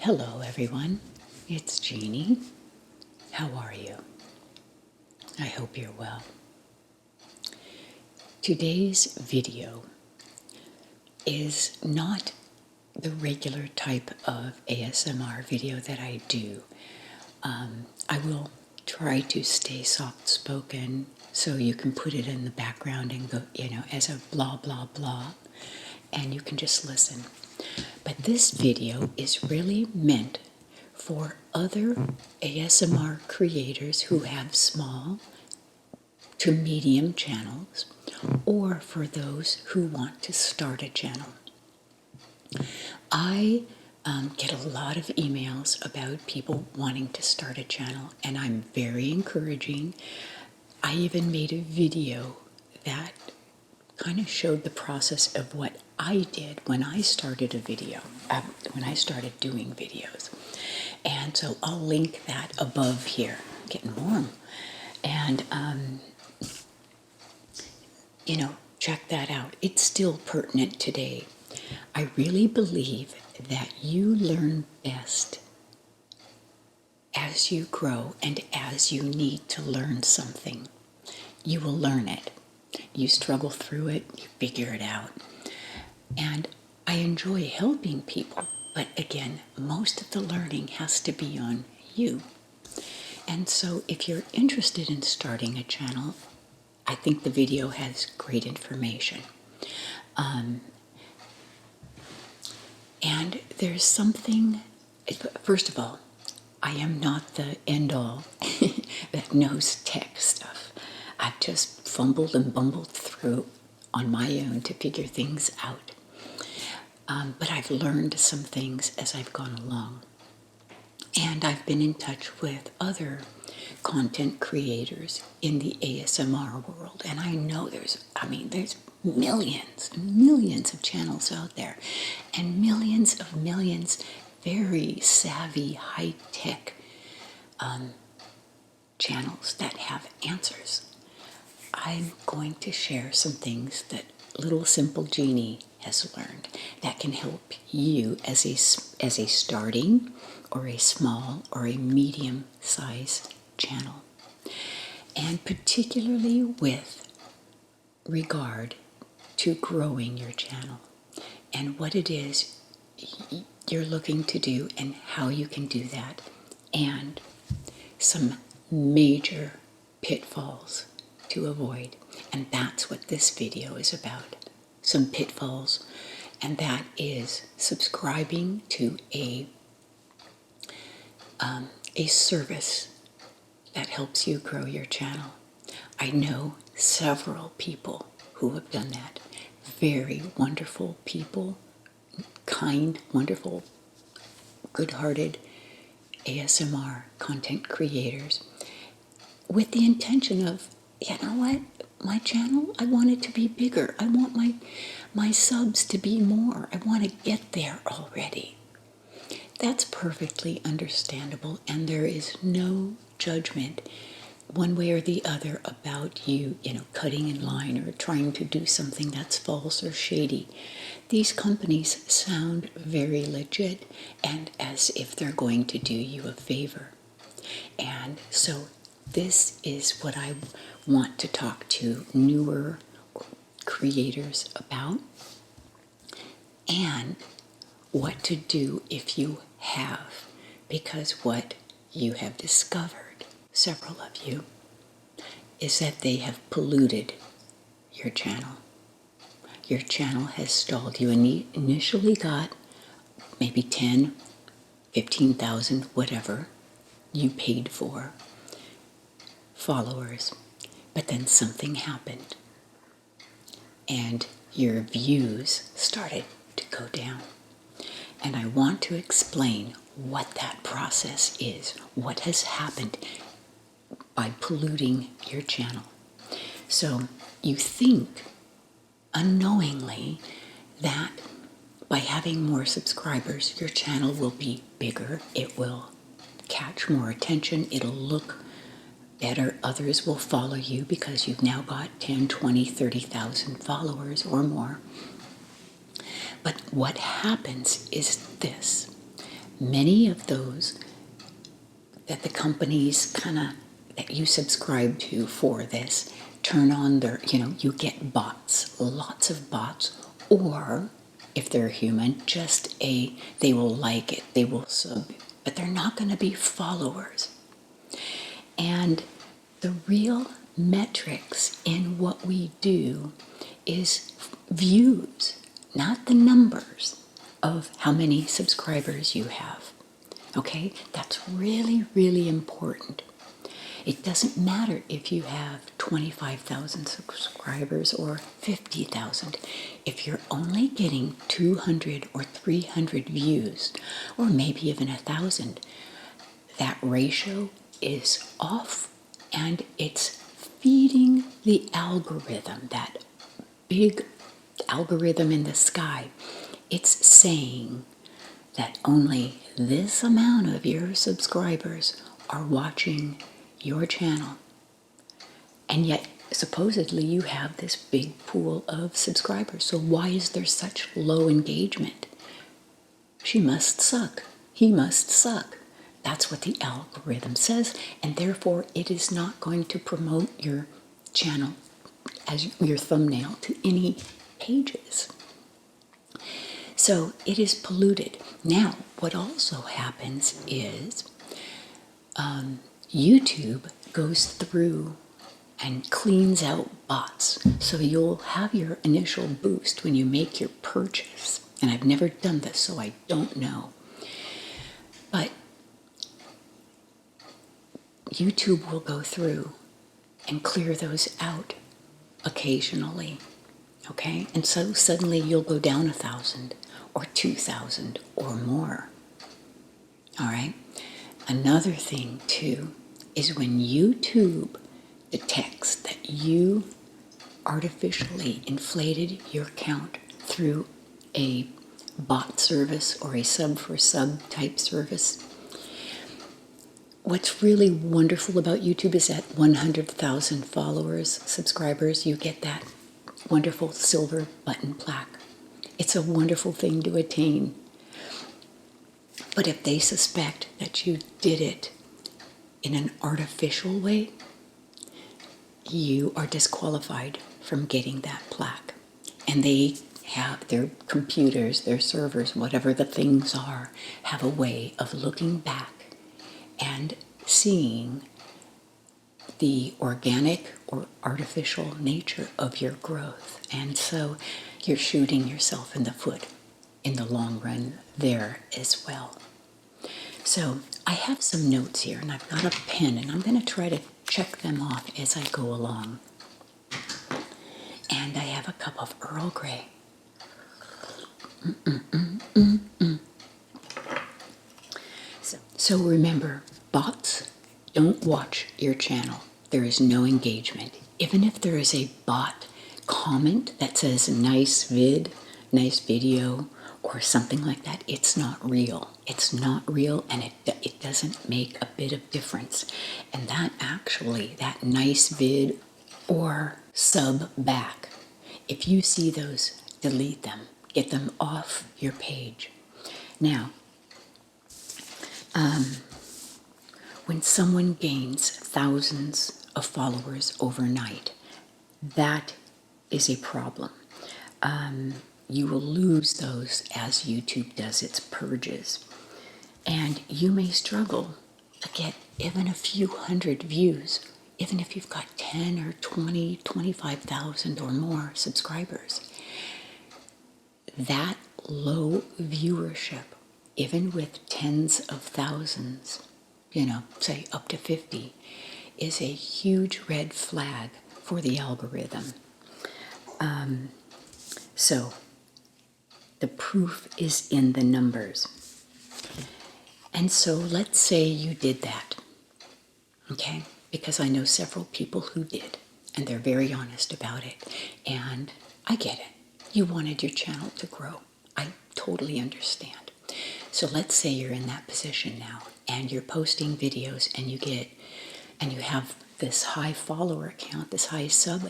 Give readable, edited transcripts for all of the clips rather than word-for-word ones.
Hello everyone, it's Jeannie. How are you? I hope you're well. Today's video is not the regular type of ASMR video that I do. I will try to stay soft-spoken so you can put it in the background and go, as a blah blah blah, and you can just listen. But this video is really meant for other ASMR creators who have small to medium channels, or for those who want to start a channel. I get a lot of emails about people wanting to start a channel, and I'm very encouraging. I even made a video that kind of showed the process of what I did when I started when I started doing videos. And so I'll link that above here. Getting warm. And, check that out. It's still pertinent today. I really believe that you learn best as you grow and as you need to learn something. You will learn it. You struggle through it, you figure it out. And I enjoy helping people, but again, most of the learning has to be on you. And so if you're interested in starting a channel, I think the video has great information. And there's something, first of all, I am not the end-all that knows tech stuff. I've just fumbled and bumbled through on my own to figure things out. But I've learned some things as I've gone along. And I've been in touch with other content creators in the ASMR world. And I know there's millions and millions of channels out there. And millions very savvy, high-tech channels that have answers. I'm going to share some things that little simple Jeannie has learned that can help you as a starting or a small or a medium-sized channel. And particularly with regard to growing your channel and what it is you're looking to do and how you can do that, and some major pitfalls to avoid. And that's what this video is about. Some pitfalls, and that is subscribing to a service that helps you grow your channel. I know several people who have done that. Very wonderful people, kind, wonderful, good-hearted ASMR content creators with the intention of, you know what, my channel, I want it to be bigger. I want my subs to be more. I want to get there already. That's perfectly understandable, and there is no judgment one way or the other about you, cutting in line or trying to do something that's false or shady. These companies sound very legit and as if they're going to do you a favor. And so this is what I want to talk to newer creators about, and what to do if you have, because what you have discovered, several of you, is that they have polluted your channel. Your channel has stalled. You initially got maybe 10, 15,000, whatever you paid for followers, but then something happened and your views started to go down. And I want to explain what that process is, what has happened by polluting your channel. So you think unknowingly that by having more subscribers, your channel will be bigger, it will catch more attention, it'll look better, others will follow you because you've now got 10, 20, 30,000 followers or more. But what happens is this. many of those that the companies that you subscribe to for this turn on their, you get bots, lots of bots, or if they're human, they will like it, they will sub, but they're not going to be followers. And the real metrics in what we do is views, not the numbers of how many subscribers you have. Okay? That's really, really important. It doesn't matter if you have 25,000 subscribers or 50,000. If you're only getting 200 or 300 views, or maybe even 1,000, that ratio is off, and it's feeding the algorithm, that big algorithm in the sky. It's saying that only this amount of your subscribers are watching your channel. And yet, supposedly, you have this big pool of subscribers. So why is there such low engagement? She must suck. He must suck. That's what the algorithm says, and therefore it is not going to promote your channel as your thumbnail to any pages. So it is polluted. Now, what also happens is YouTube goes through and cleans out bots. So you'll have your initial boost when you make your purchase. And I've never done this, so I don't know. But YouTube will go through and clear those out occasionally. Okay? And so suddenly you'll go down 1,000 or 2,000 or more. All right? Another thing, too, is when YouTube detects that you artificially inflated your count through a bot service or a sub for sub type service. What's really wonderful about YouTube is at 100,000 followers, subscribers, you get that wonderful silver button plaque. It's a wonderful thing to attain. But if they suspect that you did it in an artificial way, you are disqualified from getting that plaque. And they have their computers, their servers, whatever the things are, have a way of looking back and seeing the organic or artificial nature of your growth. And so you're shooting yourself in the foot in the long run there as well. So I have some notes here, and I've got a pen, and I'm going to try to check them off as I go along. And I have a cup of Earl Grey. So remember, bots don't watch your channel. There is no engagement. Even if there is a bot comment that says nice vid, nice video, or something like that, it's not real. It's not real, and it doesn't make a bit of difference. And that nice vid or sub back, if you see those, delete them. Get them off your page. Now, when someone gains thousands of followers overnight, that is a problem. You will lose those as YouTube does its purges. And you may struggle to get even a few hundred views, even if you've got 10 or 20, 25,000 or more subscribers. That low viewership, even with tens of thousands, say up to 50, is a huge red flag for the algorithm. So the proof is in the numbers. And so let's say you did that, okay? Because I know several people who did, and they're very honest about it. And I get it. You wanted your channel to grow. I totally understand. So let's say you're in that position now, and you're posting videos, and you have this high follower count, this high sub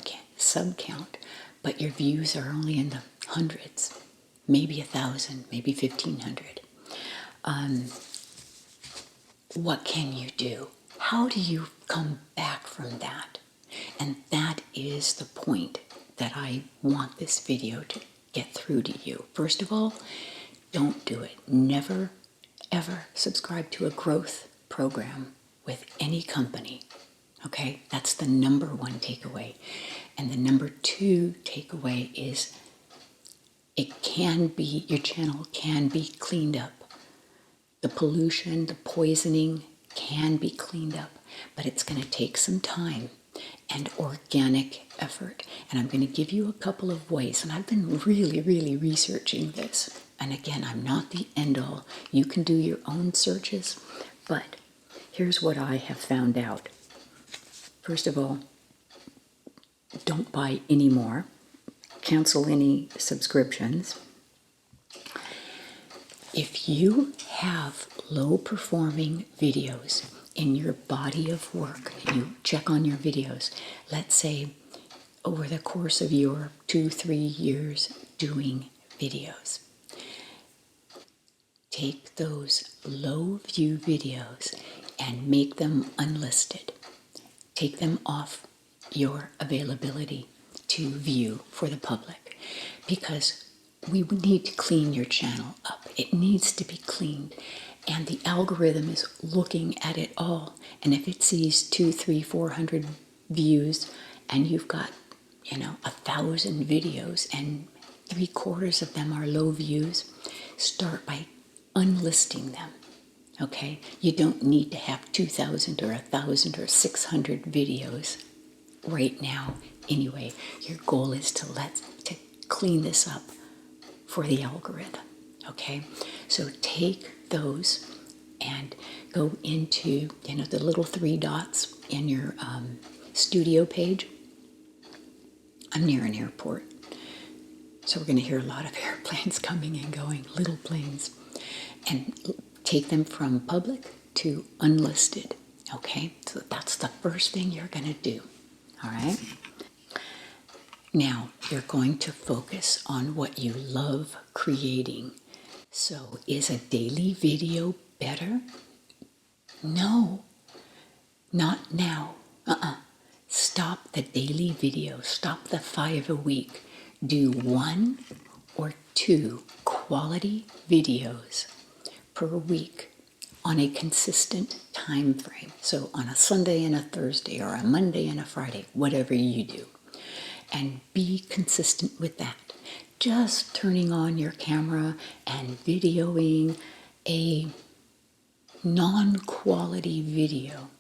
count, but your views are only in the hundreds, maybe 1,000, maybe 1,500. what can you do? How do you come back from that? And that is the point that I want this video to get through to you. First of all, don't do it. Never, ever subscribe to a growth program with any company. Okay, that's the number one takeaway. And the number two takeaway is your channel can be cleaned up. The pollution, the poisoning can be cleaned up, but it's going to take some time and organic effort. And I'm going to give you a couple of ways. And I've been really, really researching this. And again, I'm not the end all. You can do your own searches, but here's what I have found out. First of all, don't buy any more. Cancel any subscriptions. If you have low-performing videos in your body of work, you check on your videos, let's say over the course of your 2-3 years doing videos, take those low-view videos and make them unlisted. Take them off your availability to view for the public, because we need to clean your channel up. It needs to be cleaned, and the algorithm is looking at it all. And if it sees 200, 300, 400 views, and you've got 1,000 videos and 3/4 of them are low views, start by unlisting them. Okay, you don't need to have 2,000 or 1,000 or 600 videos right now. Anyway, your goal is to clean this up for the algorithm. Okay, so take those and go into the little 3 dots in your studio page. I'm near an airport, so we're going to hear a lot of airplanes coming and going, little planes, and take them from public to unlisted. Okay, so that's the first thing you're going to do. All right. Now, you're going to focus on what you love creating. So, is a daily video better? No, not now. Stop the daily video. Stop the 5 a week. Do 1 or 2 quality videos per week on a consistent time frame. So, on a Sunday and a Thursday, or a Monday and a Friday, whatever you do. And be consistent with that. Just turning on your camera and videoing a non-quality video.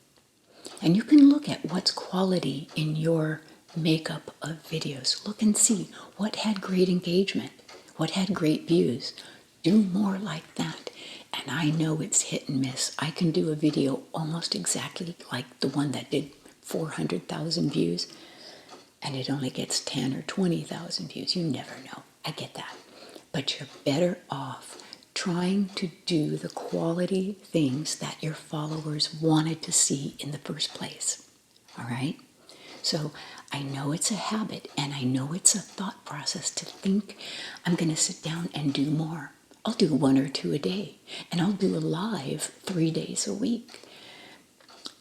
And you can look at what's quality in your makeup of videos. Look and see what had great engagement, what had great views. Do more like that. And I know it's hit and miss. I can do a video almost exactly like the one that did 400,000 views, and it only gets 10 or 20,000 views. You never know. I get that. But you're better off trying to do the quality things that your followers wanted to see in the first place. All right? So I know it's a habit, and I know it's a thought process to think, I'm going to sit down and do more. I'll do 1 or 2 a day, and I'll do a live 3 days a week.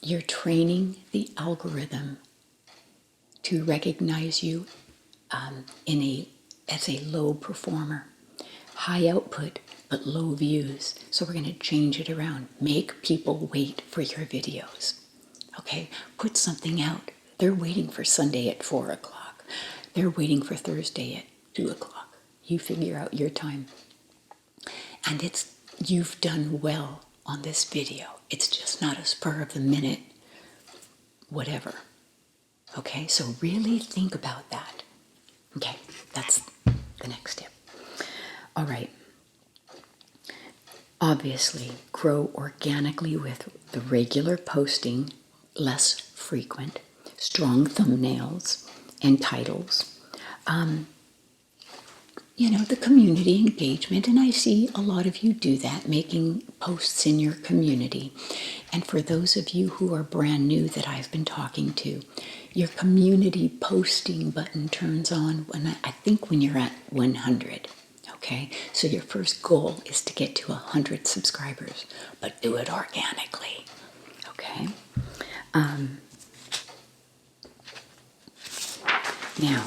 You're training the algorithm to recognize you as a low performer. High output, but low views. So we're going to change it around. Make people wait for your videos. Okay? Put something out. They're waiting for Sunday at 4 o'clock. They're waiting for Thursday at 2 o'clock. You figure out your time. And you've done well on this video. It's just not a spur of the minute, whatever. Okay, so really think about that. Okay, that's the next step. All right. Obviously, grow organically with the regular posting, less frequent, strong thumbnails and titles. The community engagement, and I see a lot of you do that, making posts in your community. And for those of you who are brand new that I've been talking to, your community posting button turns on when you're at 100. Okay, so your first goal is to get to 100 subscribers, but do it organically. Okay. Now,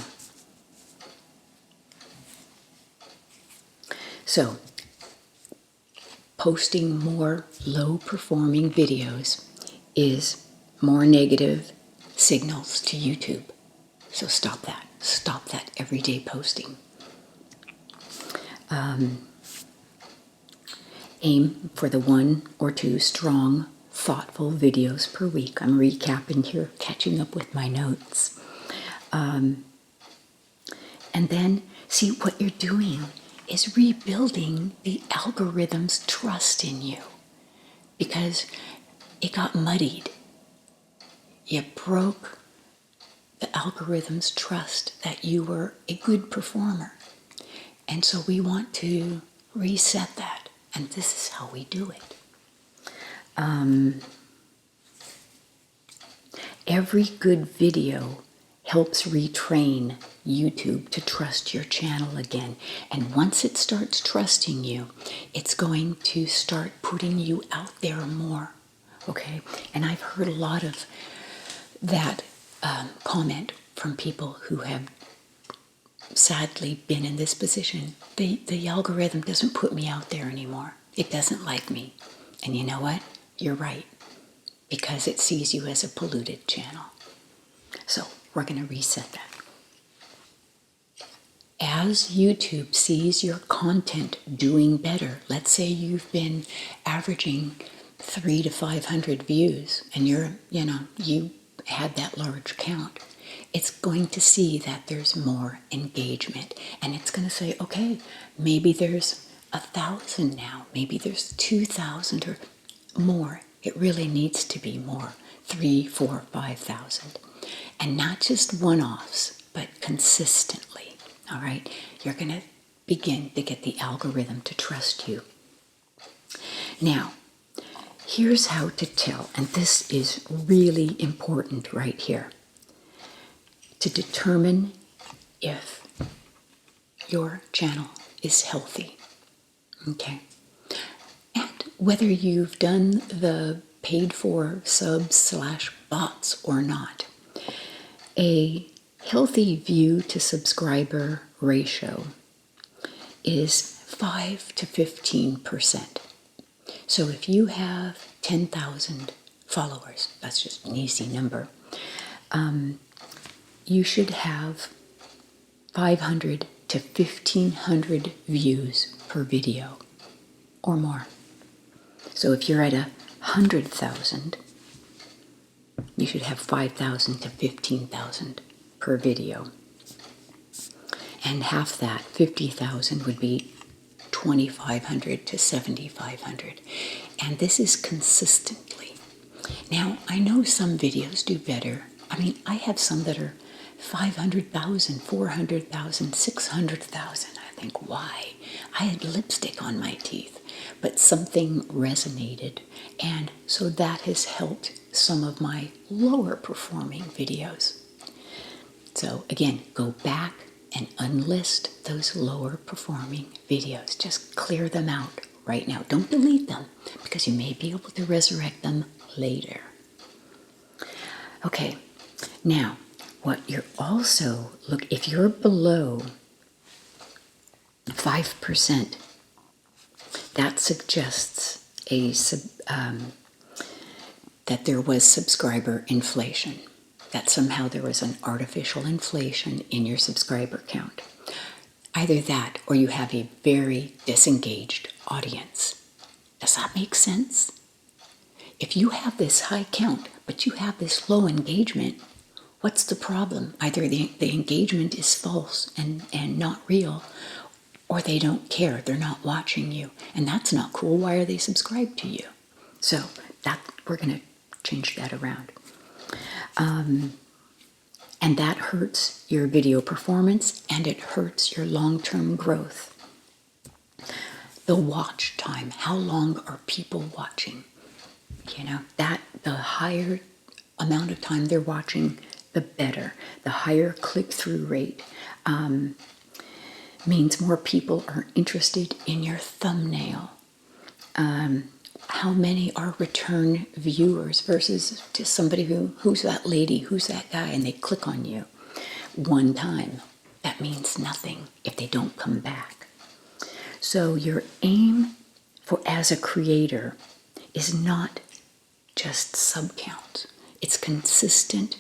so posting more low-performing videos is more negative signals to YouTube. So stop that. Stop that everyday posting. Aim for the 1 or 2 strong, thoughtful videos per week. I'm recapping here, catching up with my notes. And then see what you're doing is rebuilding the algorithm's trust in you, because it got muddied. You broke the algorithm's trust that you were a good performer. And so we want to reset that. And this is how we do it. Every good video helps retrain YouTube to trust your channel again. And once it starts trusting you, it's going to start putting you out there more. Okay? And I've heard a lot of that comment from people who have sadly been in this position. The algorithm doesn't put me out there anymore. It doesn't like me. And you know what? You're right. Because it sees you as a polluted channel. So we're going to reset that. As YouTube sees your content doing better, let's say you've been averaging 300 to 500 views and you had that large count. It's going to see that there's more engagement, and it's going to say, okay, maybe there's 1,000 now, maybe there's 2,000 or more. It really needs to be more, 3, 4, 5,000, and not just one-offs, but consistently. All right, you're going to begin to get the algorithm to trust you. Now, here's how to tell, and this is really important right here, to determine if your channel is healthy. Okay? And whether you've done the paid for subs/bots or not, a healthy view to subscriber ratio is 5 to 15%. So if you have 10,000 followers, that's just an easy number, you should have 500 to 1,500 views per video or more. So if you're at 100,000, you should have 5,000 to 15,000 per video. And half that, 50,000, would be 2,500 to 7,500. And this is consistently. Now, I know some videos do better. I mean, I have some that are 500,000, 400,000, 600,000. I think, why? I had lipstick on my teeth, but something resonated. And so that has helped some of my lower performing videos. So again, go back and unlist those lower performing videos. Just clear them out right now. Don't delete them, because you may be able to resurrect them later. Okay, now what you're also, if you're below 5%, that suggests that there was subscriber inflation, that somehow there was an artificial inflation in your subscriber count. Either that, or you have a very disengaged audience. Does that make sense? If you have this high count, but you have this low engagement, what's the problem? Either the engagement is false and not real, or they don't care, they're not watching you. And that's not cool. Why are they subscribed to you? So we're going to change that around. And that hurts your video performance, and it hurts your long-term growth. The watch time, how long are people watching? The higher amount of time they're watching, the better. The higher click-through rate, means more people are interested in your thumbnail. How many are return viewers versus just somebody who's that lady, who's that guy, and they click on you one time. That means nothing if they don't come back. So your aim for as a creator is not just sub count. It's consistent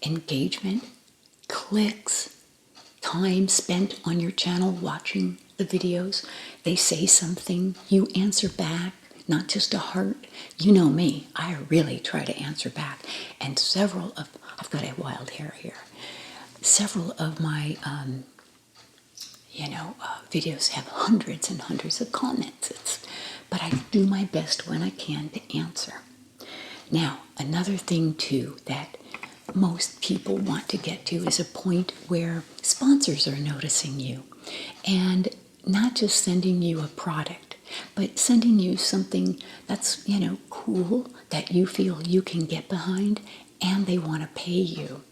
engagement, clicks, time spent on your channel watching the videos. They say something, you answer back, not just a heart. You know me, I really try to answer back. And I've got a wild hair here. Several of my videos have hundreds and hundreds of comments. But I do my best when I can to answer. Now, another thing too that most people want to get to is a point where sponsors are noticing you and not just sending you a product, but sending you something that's, cool that you feel you can get behind, and they want to pay you.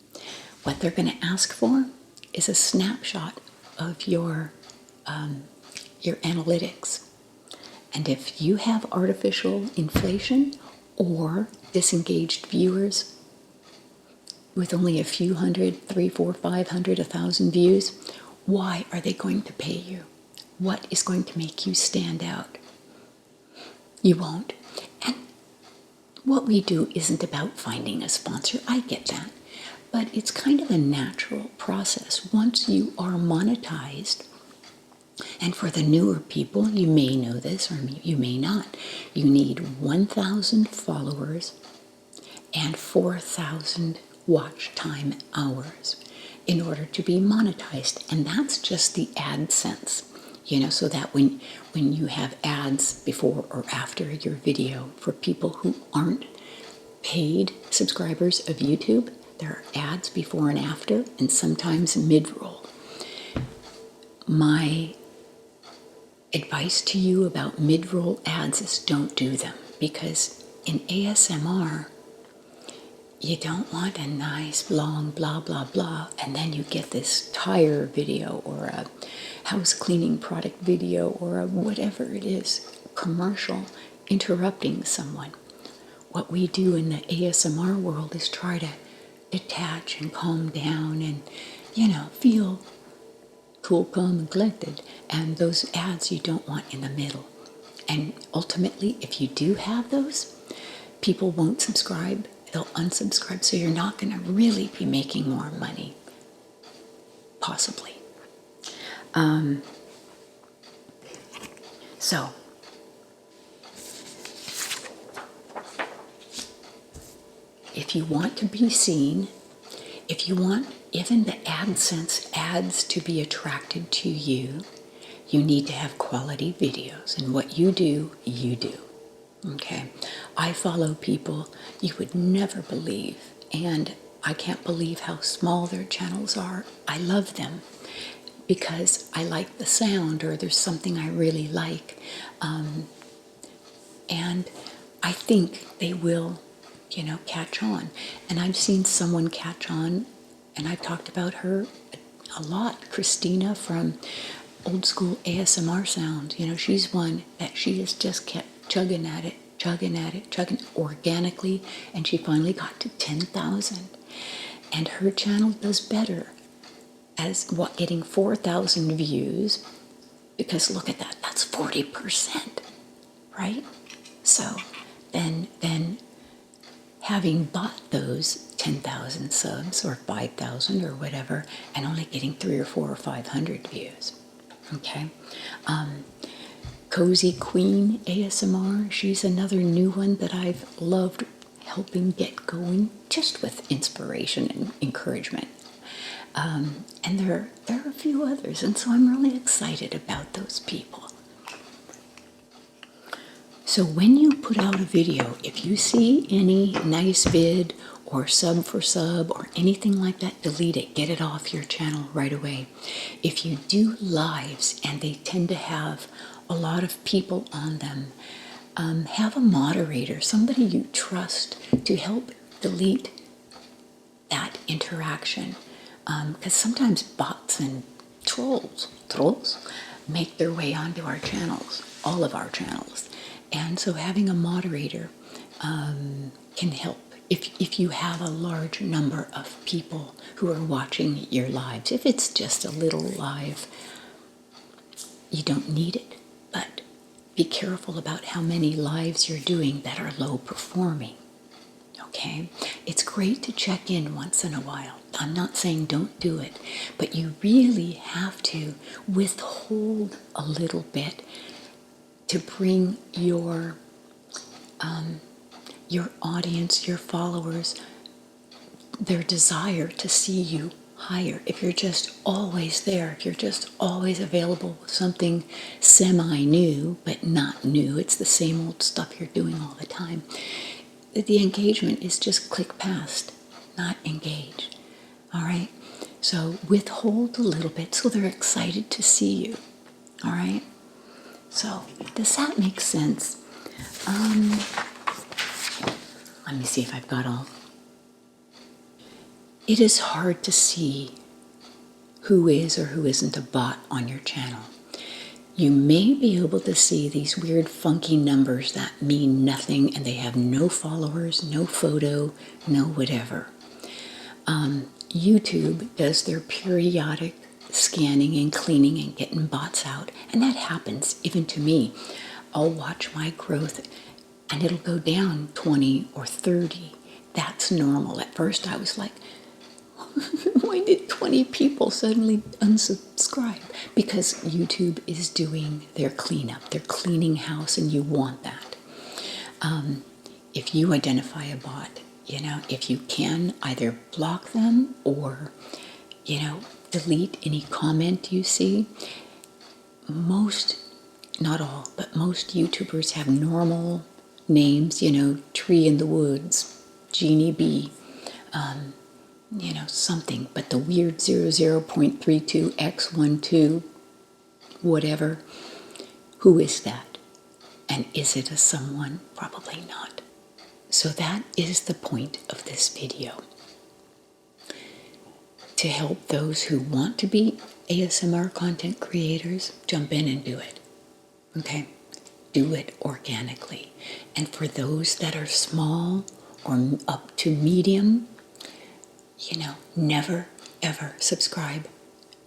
What they're going to ask for is a snapshot of your analytics. And if you have artificial inflation or disengaged viewers with only a few hundred, 300, 400, 500, 1,000 views, why are they going to pay you? What is going to make you stand out? You won't. And what we do isn't about finding a sponsor. I get that. But it's kind of a natural process. Once you are monetized, and for the newer people, you may know this or you may not, you need 1,000 followers and 4,000 watch time hours in order to be monetized. And that's just the AdSense, so that when you have ads before or after your video, for people who aren't paid subscribers of YouTube, there are ads before and after, and sometimes mid-roll. My advice to you about mid-roll ads is don't do them, because in ASMR, you don't want a nice long blah blah blah and then you get this tire video or a house cleaning product video or a whatever it is, commercial interrupting someone. What we do in the ASMR world is try to detach and calm down and feel cool, calm, and collected. And those ads you don't want in the middle. And ultimately, if you do have those, people won't subscribe. They'll unsubscribe. So you're not going to really be making more money. Possibly. So, if you want to be seen, if you want even the AdSense ads to be attracted to you, you need to have quality videos. And what you do, you do. Okay? I follow people you would never believe, and I can't believe how small their channels are. I love them because I like the sound, or there's something I really like. And I think they will catch on. And I've seen someone catch on, and I've talked about her a lot. Christina from Old School ASMR Sound. She's one that she has just kept chugging at it, chugging organically, and she finally got to 10,000. And her channel does better as getting 4,000 views, because look at that, that's 40%, right? So then having bought those 10,000 subs or 5,000 or whatever, and only getting 300 or 400 or 500 views. Okay. Cozy Queen ASMR, she's another new one that I've loved helping get going, just with inspiration and encouragement. And there are a few others, and so I'm really excited about those people. So when you put out a video, if you see any nice vid or sub for sub or anything like that, delete it. Get it off your channel right away. If you do lives and they tend to have a lot of people on them, have a moderator, somebody you trust, to help delete that interaction. Because sometimes bots and trolls make their way onto our channels, all of our channels. And so having a moderator can help. If you have a large number of people who are watching your lives, if it's just a little live, you don't need it. But be careful about how many lives you're doing that are low performing. Okay? It's great to check in once in a while. I'm not saying don't do it, but you really have to withhold a little bit to bring your audience, your followers, their desire to see you higher. If you're just always there, if you're just always available with something semi-new, but not new, it's the same old stuff you're doing all the time, the engagement is just click past, not engage. All right? So withhold a little bit so they're excited to see you. All right? So does that make sense? Let me see if I've got all. It is hard to see who is or who isn't a bot on your channel. You may be able to see these weird funky numbers that mean nothing and they have no followers, no photo, no whatever. YouTube does their periodic scanning and cleaning and getting bots out, and that happens even to me. I'll watch my growth and it'll go down 20 or 30. That's normal. At first I was like, why did 20 people suddenly unsubscribe? Because YouTube is doing their cleanup. They're cleaning house, and you want that. If you identify a bot, if you can either block them or, delete any comment you see. Most, not all, but most YouTubers have normal names, Tree in the Woods, Jeannie B, something, but the weird 00.32x12, whatever, who is that? And is it a someone? Probably not. So that is the point of this video. To help those who want to be ASMR content creators, jump in and do it. Okay? Do it organically. And for those that are small or up to medium, never ever subscribe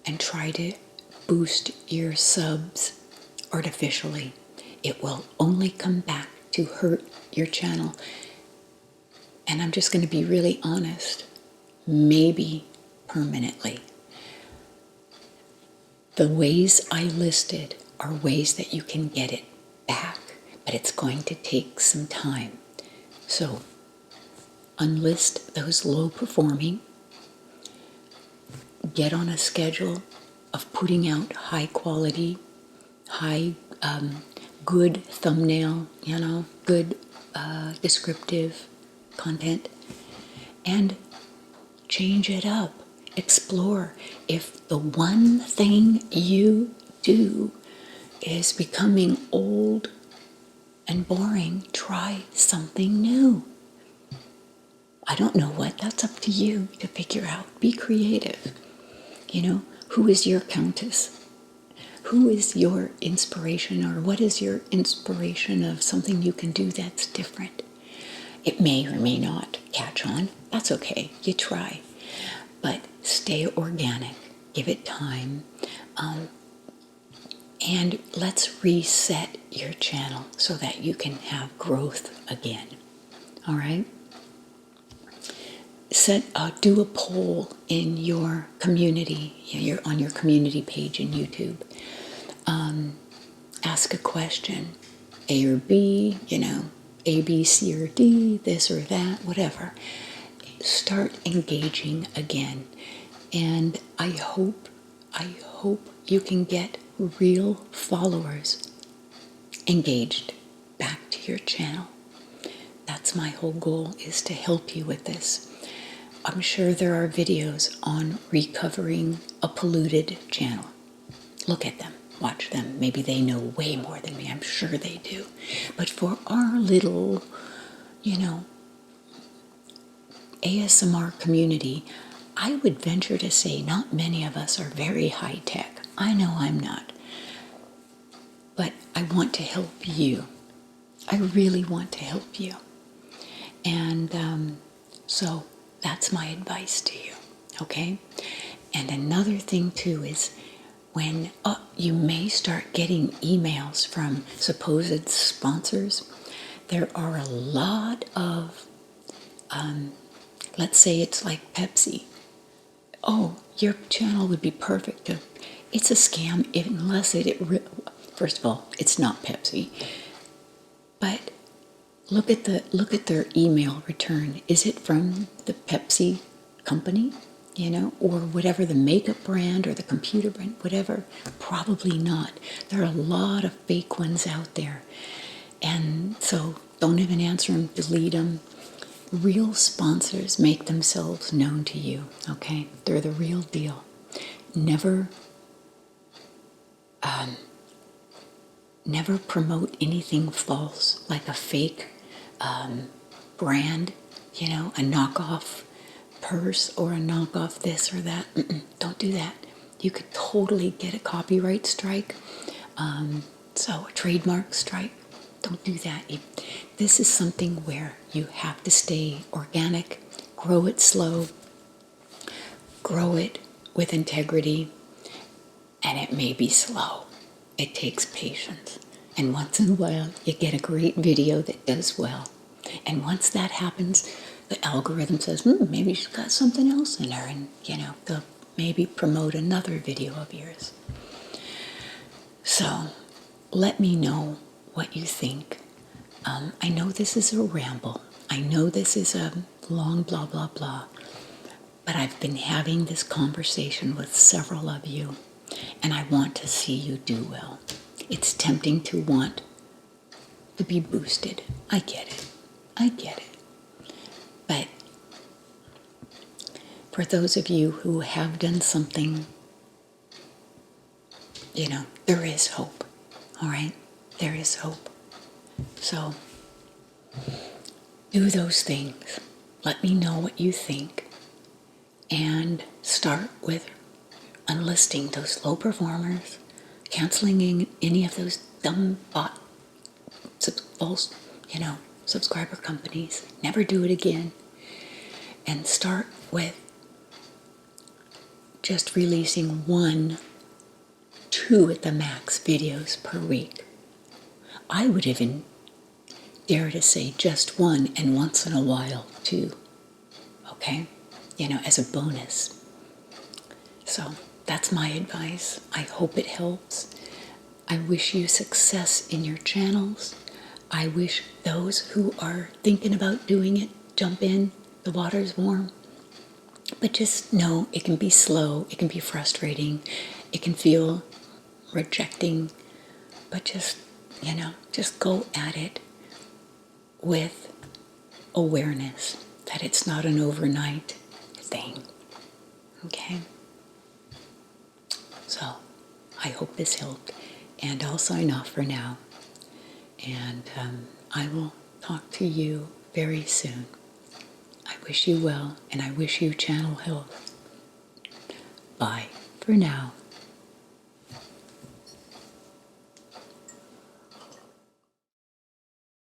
and try to boost your subs artificially. It will only come back to hurt your channel. And I'm just going to be really honest, maybe permanently. The ways I listed are ways that you can get it back, but it's going to take some time. So unlist those low performing, get on a schedule of putting out high quality, good thumbnail, good descriptive content, and change it up. Explore. If the one thing you do is becoming old and boring, try something new. I don't know what, that's up to you to figure out. Be creative. Who is your countess? Who is your inspiration, or what is your inspiration of something you can do that's different? It may or may not catch on. That's okay. You try. But stay organic. Give it time. And let's reset your channel so that you can have growth again. All right? Do a poll in your community. You're on your community page in YouTube. Ask a question. A or B, A, B, C, or D, this or that, whatever. Start engaging again. And I hope you can get real followers engaged back to your channel. That's my whole goal, is to help you with this. I'm sure there are videos on recovering a polluted channel. Look at them, watch them. Maybe they know way more than me. I'm sure they do. But for our little, ASMR community, I would venture to say not many of us are very high tech. I know I'm not. But I want to help you. I really want to help you. And so that's my advice to you, okay? And another thing too is when you may start getting emails from supposed sponsors, there are a lot of, let's say it's like Pepsi. Oh, your channel would be perfect. It's a scam unless first of all, it's not Pepsi. But look at their email return. Is it from the Pepsi company? Or whatever, the makeup brand or the computer brand, whatever? Probably not. There are a lot of fake ones out there. And so don't even answer them, delete them. Real sponsors make themselves known to you, okay? They're the real deal. Never promote anything false, like a fake brand, a knockoff purse or a knockoff this or that. Don't do that. You could totally get a copyright strike, so a trademark strike. Don't do that. This is something where you have to stay organic, grow it slow, grow it with integrity, and it may be slow. It takes patience. And once in a while, you get a great video that does well. And once that happens, the algorithm says, maybe she's got something else in her, and, they'll maybe promote another video of yours. So, let me know what you think. I know this is a ramble. I know this is a long blah, blah, blah. But I've been having this conversation with several of you, and I want to see you do well. It's tempting to want to be boosted. I get it. But for those of you who have done something, there is hope. All right? There is hope. So do those things. Let me know what you think. And start with unlisting those low performers, canceling any of those dumb bot false, subscriber companies. Never do it again. And start with just releasing 1, 2 at the max videos per week. I would even dare to say just 1 and once in a while 2. Okay? As a bonus. So that's my advice. I hope it helps. I wish you success in your channels. I wish those who are thinking about doing it, jump in. The water's warm. But just know it can be slow. It can be frustrating. It can feel rejecting. But just go at it with awareness that it's not an overnight thing. Okay? So, I hope this helped. And I'll sign off for now. And I will talk to you very soon. I wish you well, and I wish you channel health. Bye for now.